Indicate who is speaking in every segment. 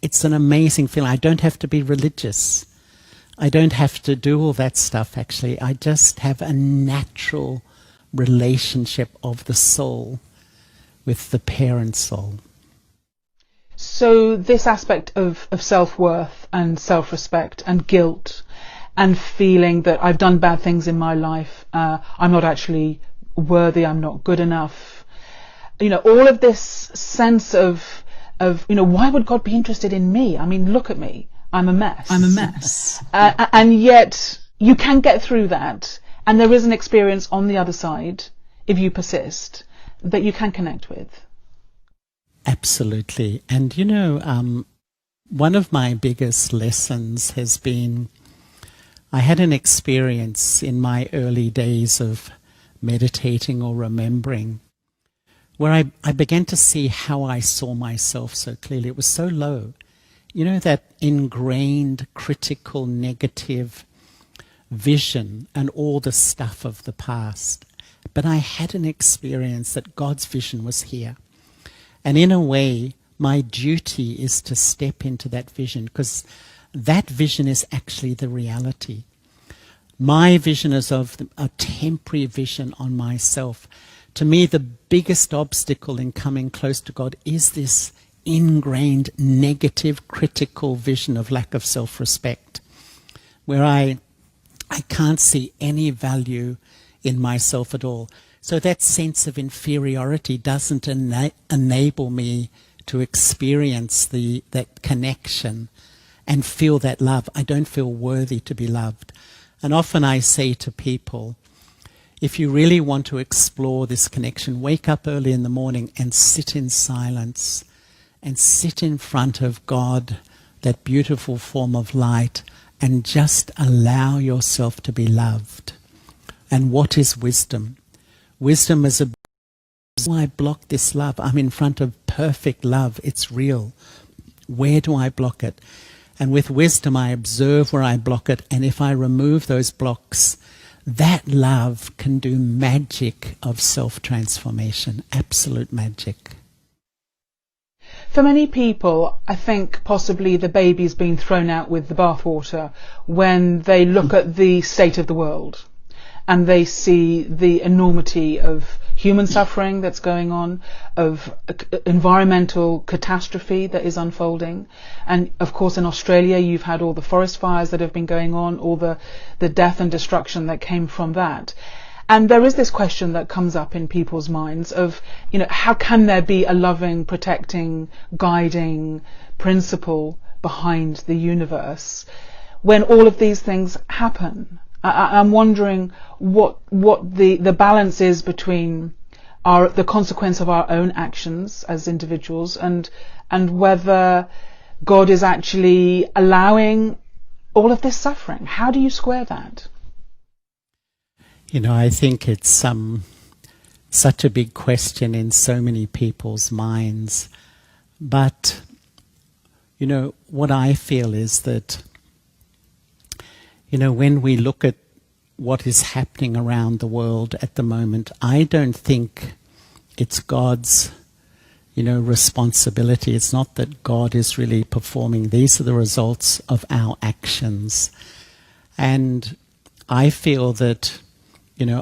Speaker 1: it's an amazing feeling. I don't have to be religious. I don't have to do all that stuff, actually. I just have a natural relationship of the soul with the parent soul.
Speaker 2: So this aspect of self-worth and self-respect and guilt and feeling that I've done bad things in my life, I'm not actually worthy, I'm not good enough, all of this sense of why would God be interested in me? I mean, look at me, I'm a mess. And yet you can get through that, and there is an experience on the other side, if you persist, that you can connect with.
Speaker 1: Absolutely. And one of my biggest lessons has been, I had an experience in my early days of meditating or remembering where I began to see how I saw myself so clearly. It was so low. That ingrained, critical, negative vision and all the stuff of the past. But I had an experience that God's vision was here. And in a way, my duty is to step into that vision, because that vision is actually the reality. My vision is of a temporary vision on myself. To me, the biggest obstacle in coming close to God is this ingrained, negative, critical vision of lack of self-respect, where I can't see any value in myself at all. So that sense of inferiority doesn't enable me to experience that connection and feel that love. I don't feel worthy to be loved. And often I say to people, if you really want to explore this connection, wake up early in the morning and sit in silence and sit in front of God, that beautiful form of light, and just allow yourself to be loved. And what is wisdom? Wisdom is why I block this love. I'm in front of perfect love. It's real. Where do I block it? And with wisdom, I observe where I block it. And if I remove those blocks, that love can do magic of self-transformation. Absolute magic.
Speaker 2: For many people, I think possibly the baby's been thrown out with the bathwater when they look at the state of the world. And they see the enormity of human suffering that's going on, of environmental catastrophe that is unfolding. And of course in Australia you've had all the forest fires that have been going on, all the death and destruction that came from that. And there is this question that comes up in people's minds of, how can there be a loving, protecting, guiding principle behind the universe when all of these things happen? I'm wondering what the balance is between the consequence of our own actions as individuals and whether God is actually allowing all of this suffering. How do you square that?
Speaker 1: I think it's such a big question in so many people's minds. But, what I feel is that when we look at what is happening around the world at the moment, I don't think it's God's, responsibility. It's not that God is really performing. These are the results of our actions. And I feel that,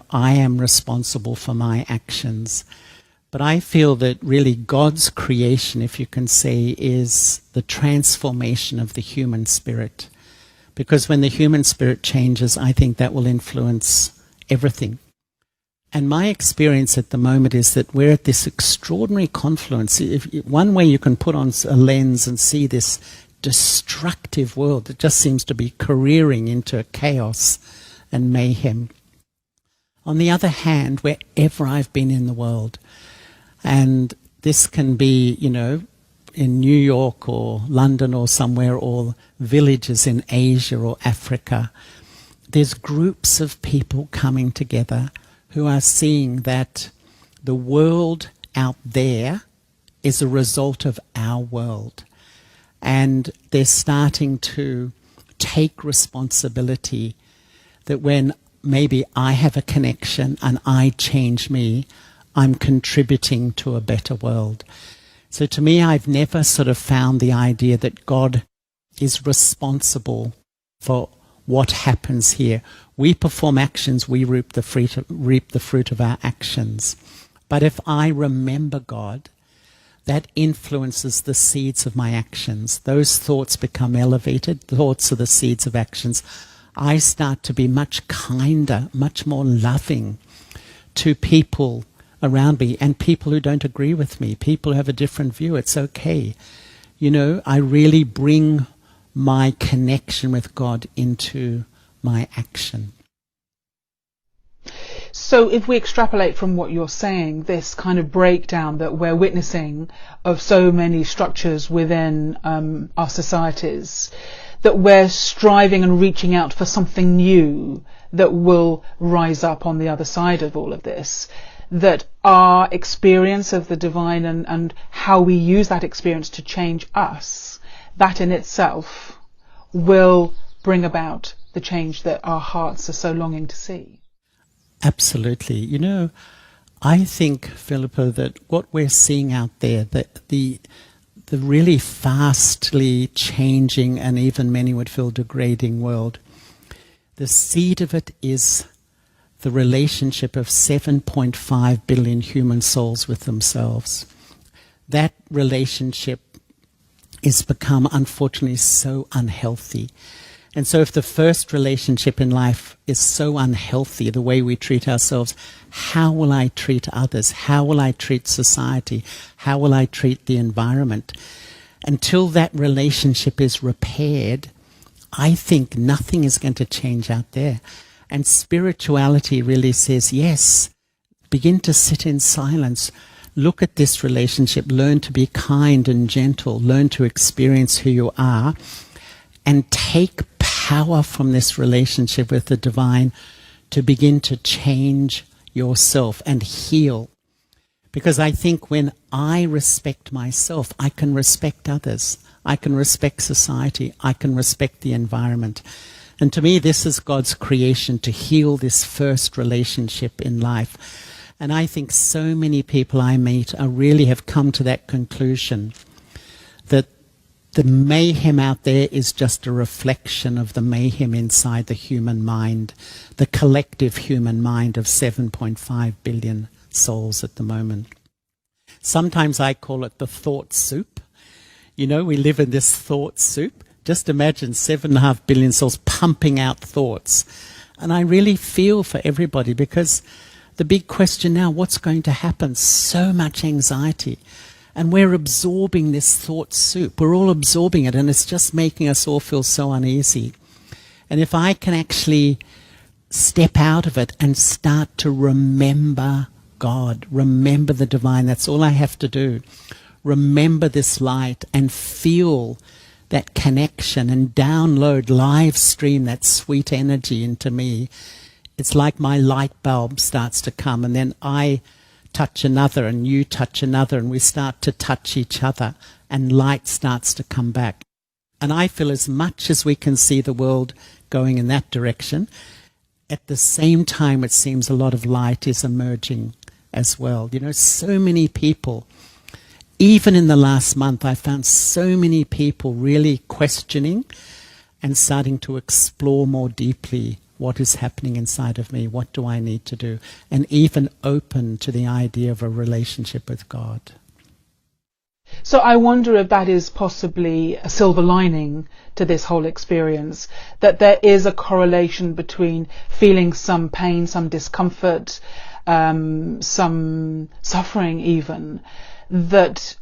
Speaker 1: I am responsible for my actions. But I feel that really God's creation, if you can say, is the transformation of the human spirit. Because when the human spirit changes, I think that will influence everything. And my experience at the moment is that we're at this extraordinary confluence. One way you can put on a lens and see this destructive world that just seems to be careering into chaos and mayhem. On the other hand, wherever I've been in the world, and this can be, in New York or London or somewhere, or villages in Asia or Africa, there's groups of people coming together who are seeing that the world out there is a result of our world. And they're starting to take responsibility that when maybe I have a connection and I change me, I'm contributing to a better world. So to me, I've never sort of found the idea that God is responsible for what happens here. We perform actions, we reap the fruit of our actions. But if I remember God, that influences the seeds of my actions. Those thoughts become elevated. Thoughts are the seeds of actions. I start to be much kinder, much more loving to people around me and people who don't agree with me, people who have a different view. It's okay. You know, I really bring my connection with God into my action.
Speaker 2: So if we extrapolate from what you're saying, this kind of breakdown that we're witnessing of so many structures within our societies, that we're striving and reaching out for something new that will rise up on the other side of all of this, that our experience of the divine and how we use that experience to change us, that in itself will bring about the change that our hearts are so longing to see.
Speaker 1: Absolutely. You know, I think, Philippa, that what we're seeing out there, that the really fastly changing and even many would feel degrading world, the seed of it is the relationship of 7.5 billion human souls with themselves. That relationship has become, unfortunately, so unhealthy. And so if the first relationship in life is so unhealthy, the way we treat ourselves, how will I treat others? How will I treat society? How will I treat the environment? Until that relationship is repaired, I think nothing is going to change out there. And spirituality really says, yes, begin to sit in silence. Look at this relationship. Learn to be kind and gentle. Learn to experience who you are. And take power from this relationship with the divine to begin to change yourself and heal. Because I think when I respect myself, I can respect others. I can respect society. I can respect the environment. And to me, this is God's creation to heal this first relationship in life. And I think so many people I meet really have come to that conclusion that the mayhem out there is just a reflection of the mayhem inside the human mind, the collective human mind of 7.5 billion souls at the moment. Sometimes I call it the thought soup. You know, we live in this thought soup. Just imagine 7.5 billion souls pumping out thoughts. And I really feel for everybody because the big question now, what's going to happen? So much anxiety. And we're absorbing this thought soup. We're all absorbing it, and it's just making us all feel so uneasy. And if I can actually step out of it and start to remember God, remember the divine, that's all I have to do. Remember this light and feel that connection and download, live stream that sweet energy into me. It's like my light bulb starts to come, and then I touch another and you touch another and we start to touch each other and light starts to come back. And I feel as much as we can see the world going in that direction, at the same time it seems a lot of light is emerging as well. You know, so many people, even in the last month, I found so many people really questioning and starting to explore more deeply what is happening inside of me, what do I need to do, and even open to the idea of a relationship with God.
Speaker 2: So I wonder if that is possibly a silver lining to this whole experience, that there is a correlation between feeling some pain, some discomfort, some suffering even, that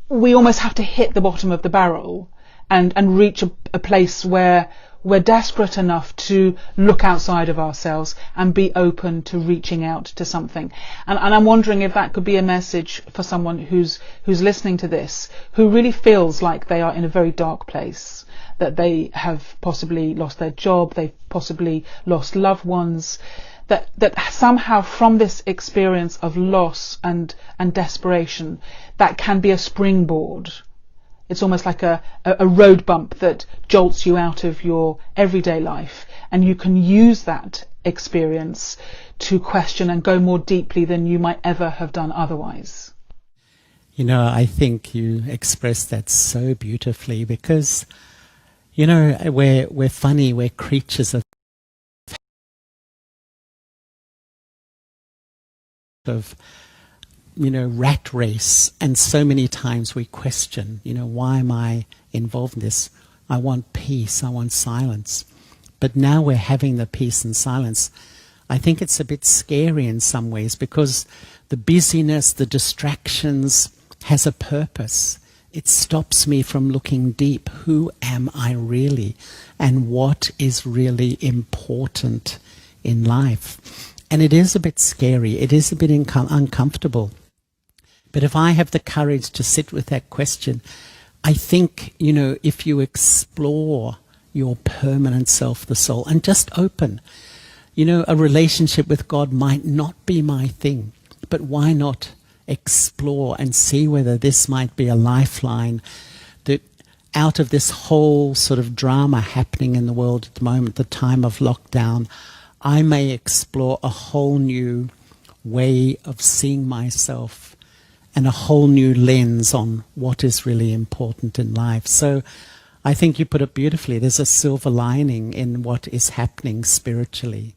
Speaker 2: we almost have to hit the bottom of the barrel and reach a place where we're desperate enough to look outside of ourselves and be open to reaching out to something. And I'm wondering if that could be a message for someone who's listening to this, who really feels like they are in a very dark place, that they have possibly lost their job, they've possibly lost loved ones, that somehow from this experience of loss and desperation, that can be a springboard. It's almost like a road bump that jolts you out of your everyday life, and you can use that experience to question and go more deeply than you might ever have done otherwise.
Speaker 1: You know, I think you expressed that so beautifully because, you know, we're funny, we're creatures of, you know, rat race, and so many times we question, you know, why am I involved in this? I want peace, I want silence. But now we're having the peace and silence. I think it's a bit scary in some ways because the busyness, the distractions has a purpose. It stops me from looking deep. Who am I really? And what is really important in life? And it is a bit scary. It is a bit uncomfortable. But if I have the courage to sit with that question, I think, you know, if you explore your permanent self, the soul, and just open, you know, a relationship with God might not be my thing, but why not explore and see whether this might be a lifeline that out of this whole sort of drama happening in the world at the moment, the time of lockdown, I may explore a whole new way of seeing myself and a whole new lens on what is really important in life. So I think you put it beautifully. There's a silver lining in what is happening spiritually.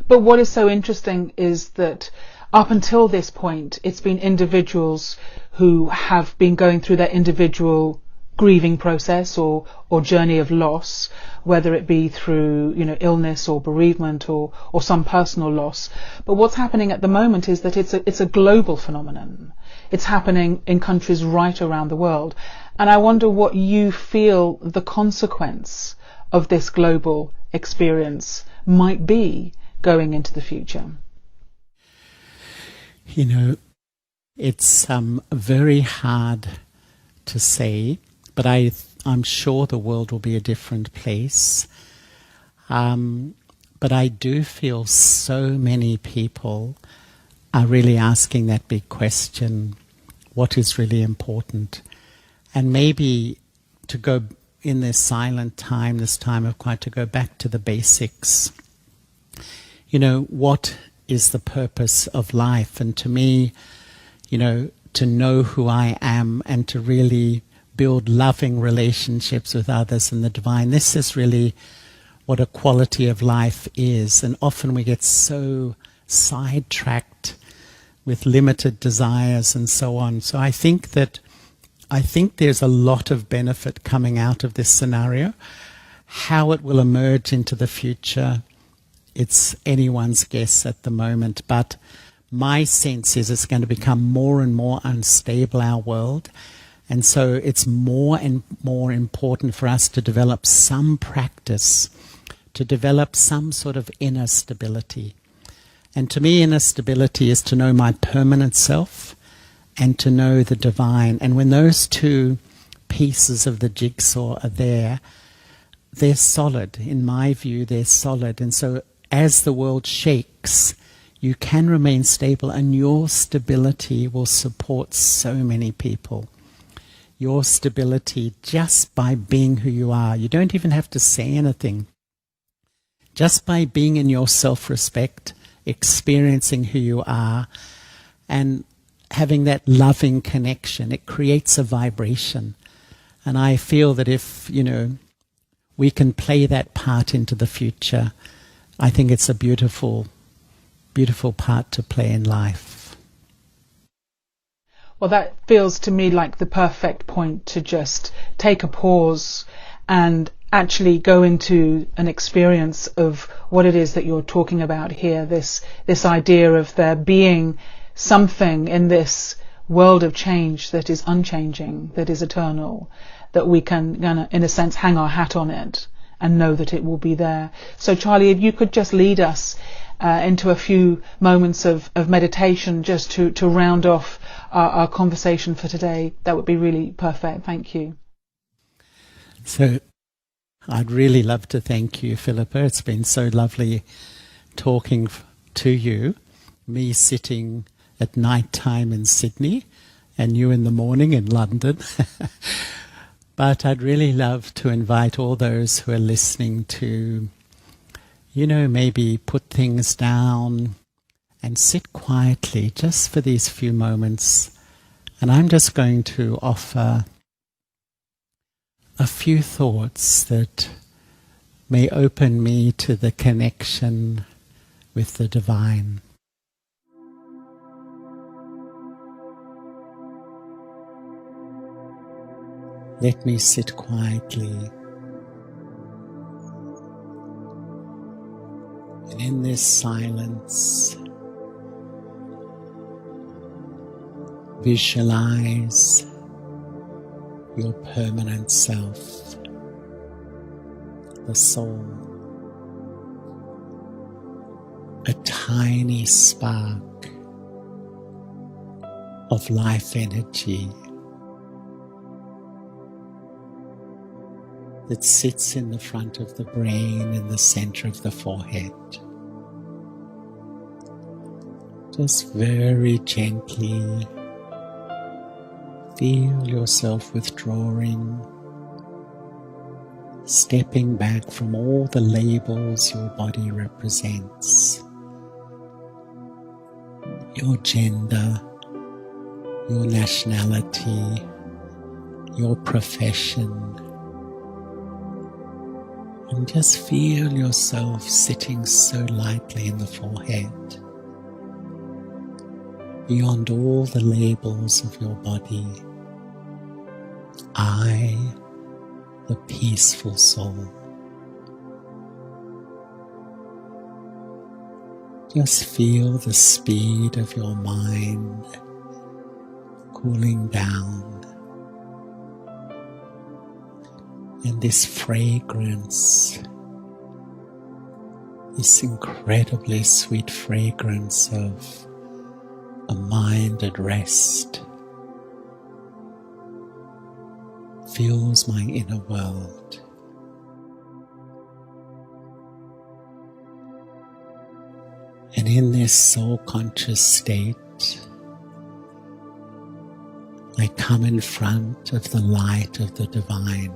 Speaker 2: But what is so interesting is that up until this point, it's been individuals who have been going through their individual grieving process or journey of loss, whether it be through, you know, illness or bereavement or some personal loss. But what's happening at the moment is that it's a global phenomenon. It's happening in countries right around the world. And I wonder what you feel the consequence of this global experience might be going into the future.
Speaker 1: You know, it's very hard to say, but I'm sure the world will be a different place. But I do feel so many people are really asking that big question, what is really important? And maybe to go in this silent time, this time of quiet, to go back to the basics. You know, what is the purpose of life? And to me, you know, to know who I am and to really build loving relationships with others and the divine. This is really what a quality of life is. And often we get so sidetracked with limited desires and so on. So I think there's a lot of benefit coming out of this scenario. How it will emerge into the future, it's anyone's guess at the moment. But my sense is it's going to become more and more unstable, our world. And so it's more and more important for us to develop some practice, to develop some sort of inner stability. And to me, inner stability is to know my permanent self and to know the divine. And when those two pieces of the jigsaw are there, they're solid. In my view, they're solid. And so as the world shakes, you can remain stable, and your stability will support so many people. Your stability just by being who you are. You don't even have to say anything. Just by being in your self-respect, experiencing who you are, and having that loving connection, it creates a vibration. And I feel that if, you know, we can play that part into the future, I think it's a beautiful, beautiful part to play in life.
Speaker 2: Well, that feels to me like the perfect point to just take a pause and actually go into an experience of what it is that you're talking about here, this idea of there being something in this world of change that is unchanging, that is eternal, that we can, in a sense, hang our hat on it and know that it will be there. So, Charlie, if you could just lead us into a few moments of meditation just to round off our conversation for today, that would be really perfect. Thank you.
Speaker 1: So I'd really love to thank you, Philippa. It's been so lovely talking to you, me sitting at night time in Sydney and you in the morning in London. But I'd really love to invite all those who are listening to, you know, maybe put things down and sit quietly just for these few moments And I'm just going to offer a few thoughts that may open me to the connection with the divine. Let me sit quietly. And in this silence, visualize your permanent self, the soul, a tiny spark of life energy that sits in the front of the brain in the center of the forehead. Just very gently feel yourself withdrawing, stepping back from all the labels your body represents. Your gender, your nationality, your profession. And just feel yourself sitting so lightly in the forehead, beyond all the labels of your body. I, the peaceful soul. Just feel the speed of your mind cooling down. And this fragrance, this incredibly sweet fragrance of a mind at rest, fills my inner world. And in this soul-conscious state, I come in front of the light of the divine.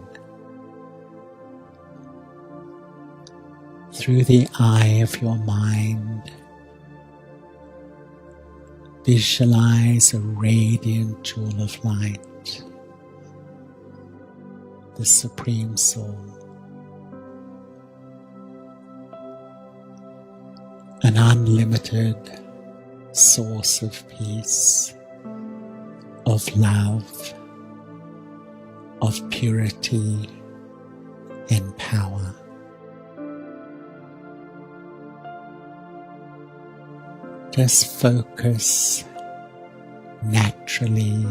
Speaker 1: Through the eye of your mind, visualize a radiant jewel of light, the Supreme Soul, an unlimited source of peace, of love, of purity and power. Just focus naturally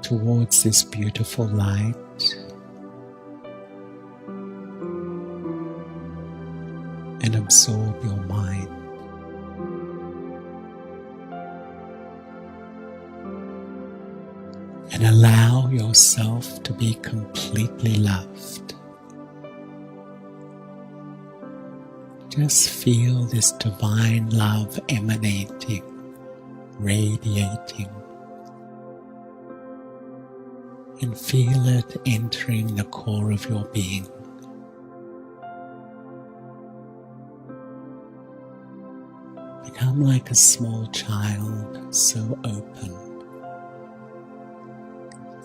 Speaker 1: towards this beautiful light. And absorb your mind. And allow yourself to be completely loved. Just feel this divine love emanating, radiating, and feel it entering the core of your being. Become like a small child, so open.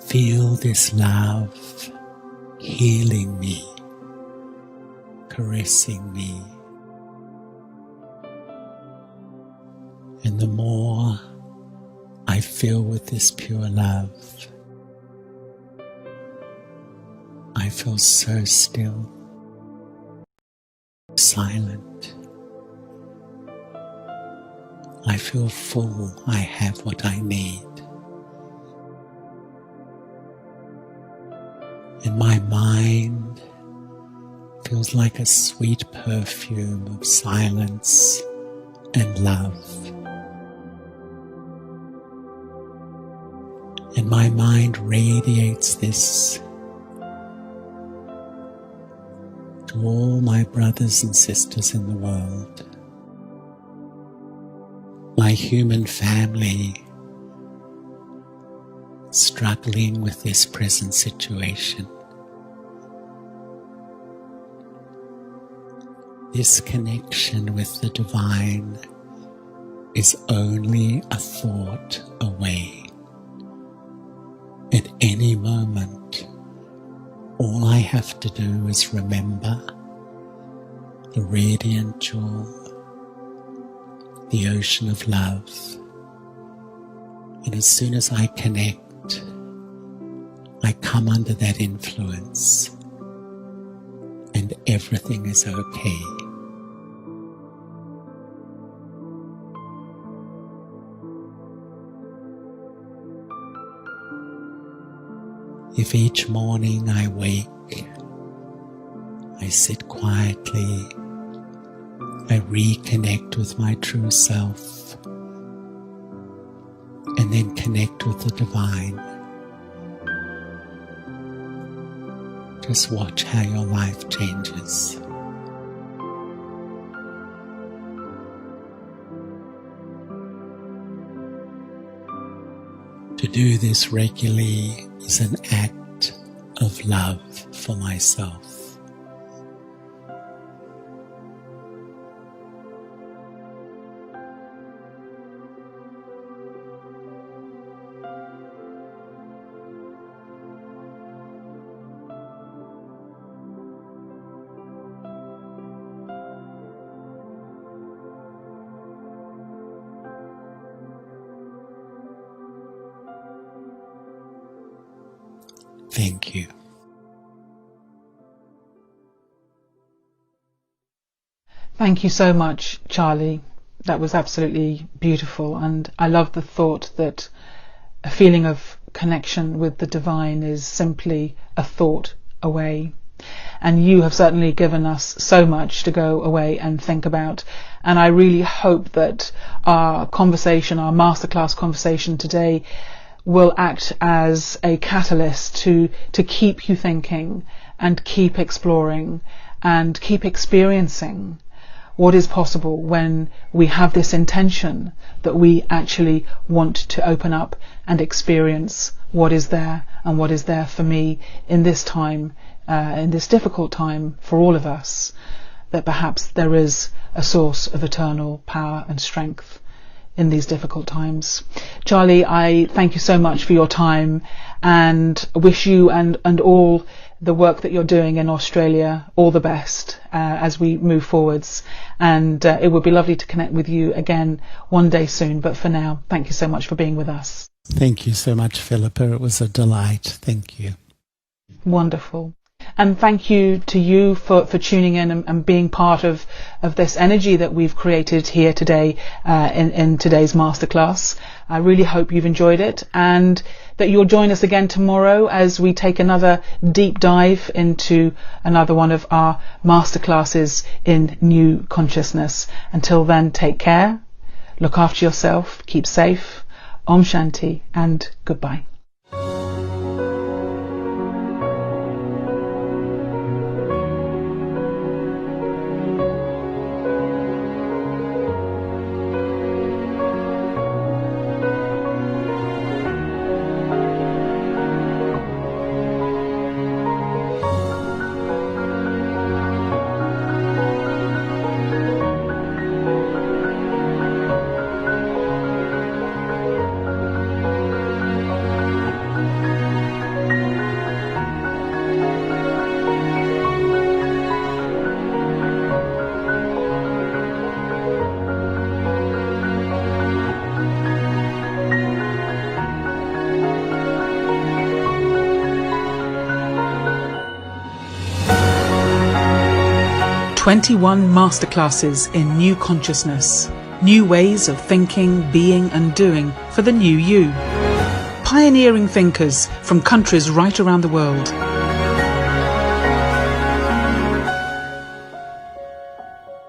Speaker 1: Feel this love healing me, caressing me. And the more I fill with this pure love, I feel so still, silent. I feel full. I have what I need. And my mind feels like a sweet perfume of silence and love. And my mind radiates this to all my brothers and sisters in the world. My human family struggling with this present situation. This connection with the divine is only a thought away. At any moment, all I have to do is remember the radiant jewel, the ocean of love. And as soon as I connect, I come under that influence and everything is okay. If each morning I wake, I sit quietly, I reconnect with my true self, and then connect with the divine. Just watch how your life changes. To do this regularly is an act of love for myself. Thank you.
Speaker 2: Thank you so much, Charlie. That was absolutely beautiful, and I love the thought that a feeling of connection with the divine is simply a thought away. And you have certainly given us so much to go away and think about. And I really hope that our conversation, our masterclass conversation today, will act as a catalyst to keep you thinking and keep exploring and keep experiencing what is possible when we have this intention that we actually want to open up and experience what is there and what is there for me in this time, in this difficult time for all of us, that perhaps there is a source of eternal power and strength in these difficult times. Charlie, I thank you so much for your time and wish you and all the work that you're doing in Australia all the best as we move forwards. And it would be lovely to connect with you again one day soon. But for now, thank you so much for being with us.
Speaker 1: Thank you so much, Philippa. It was a delight. Thank you.
Speaker 2: Wonderful. And thank you to you for tuning in and being part of this energy that we've created here today in today's masterclass. I really hope you've enjoyed it and that you'll join us again tomorrow as we take another deep dive into another one of our masterclasses in new consciousness. Until then, take care, look after yourself, keep safe, Om Shanti, and goodbye. "21 masterclasses in new consciousness, new ways of thinking, being and doing for the new you. Pioneering thinkers from countries right around the world.